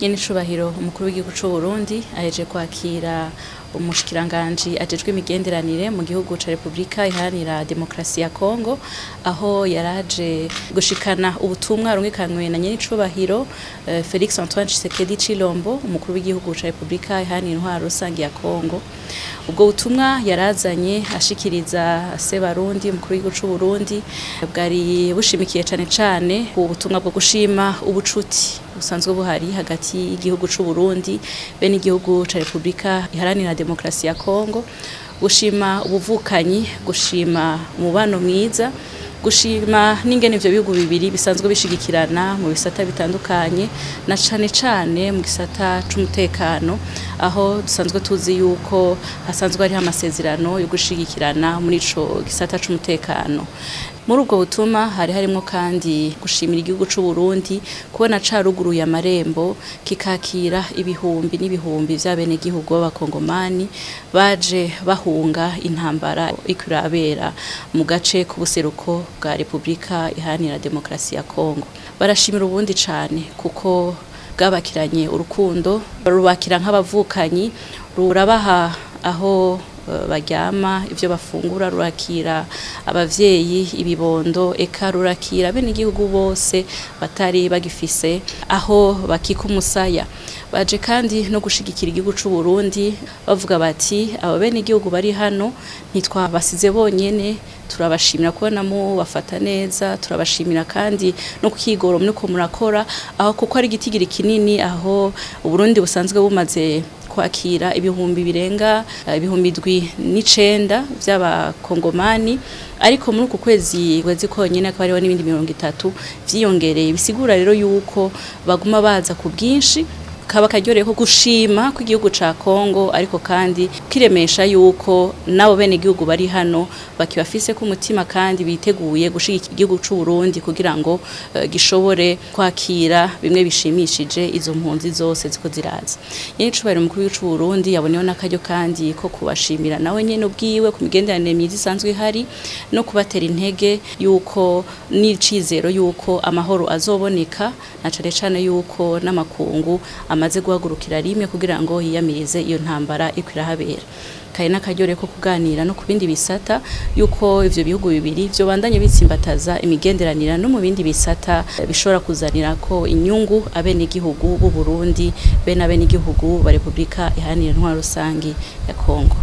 Nyenicubahiro umukuru w'igihugu c'u Burundi aheje kwakira umushikiranganji ajejwe imigenderanire mu gihugu ca Republika Iharanira Demokarasi ya Kongo, aho yaraje gushikana ubutumwa rungikanwe na nyenicubahiro Felix Antoine Tshisekedi Tshilombo, umukuru w'igihugu ca Republika Iharanira Intwaro Rusangi ya Kongo. Ubwo butumwa yarazanye ashikiriza Sebarundi umukuru w'igihugu c'u Burundi, bwari bushimikiye cane ubutumwa bwo gushima ubucuti busanzwe buhari hagati y'igihugu c'u Burundi be n'igihugu ca Republika Iharanira Demokarasi ya Kongo, gushima ubuvukanyi, gushima umubano mwiza, gushima n'ingene ivyo bihugu bibiri bisanzwe bishigikirana mu bisata bitandukanye, na cane mu gisata c'umutekano, aho dusanzwe tuzi yuko hasanzwe hari amasezerano yo gushigikirana muri ico gisata c'umutekano. Muri ubwo butuma hari harimwo kandi gushimira igihugu c'u Burundi kubona caruguruye amarembo kikakira ibihumbi n'ibihumbi vy'abene gihugu b'abakongomani baje bahunga intambara ikurabera mu gace k'ubuseruko bwa Republika Iharanira Demokarasi ya Kongo. Barashimira ubundi cane kuko bwabakiranye urukundo, rubakira nk'abavukanyi, rurabaha aho baryama, ivyo bafungura, rurakira abavyeyi, ibibondo, eka rurakira bene igihugu bose batari bagifise aho bakika umusaya. Baje kandi no gushigikira igihugu c'u Burundi bavuga bati abo bene igihugu bari hano ntitwabasize bonyene, turabashimira kubona mu bafata neza, turabashimira kandi no kukigoro mnuko murakora aho kuko ari igitigiri kinini, aho Uburundi busanzwe bumaze kwakira ibihumbi birenga ibihumbi 9 vy'abakongomani, ariko muri uku kwezi konyene ko hariho n'ibindi 30 vyiyongereye, bisigura rero yuko baguma baza ku bwinshi, kaba karyoreye ko gushima ko igihugu ca Kongo, ariko kandi kiremesha yuko nabo bene igihugu bari hano bakibafise ku mutima kandi biteguye gushigikira igihugu c'u Burundi kugira ngo gishobore kwakira bimwe bishimishije izo mpunzi zose ziko ziraza. Nyenicubahiro umukuru w'igihugu c'u Burundi yaboneyeho n'akaryo kandi ko kubashimira nawe nyene ubwiwe ku migenderanire myiza isanzwe ihari, no kubatera intege yuko n'icizero yuko amahoro azoboneka, na cane yuko n'amakungu amaze guhagurukira rimwe kugira ngo yiyamirize iyo ntambara ikwirahabera. Kari n'akaryo ko kuganira no kubindi bisata yuko ivyo bihugu bibiri vyo bandanye bitsimbataza imigenderanira no mu bindi bisata bishobora kuzanira ko inyungu abene igihugu b'u Burundi be n'abene igihugu ba Republika Iharanira Intwaro Rusangi ya Kongo.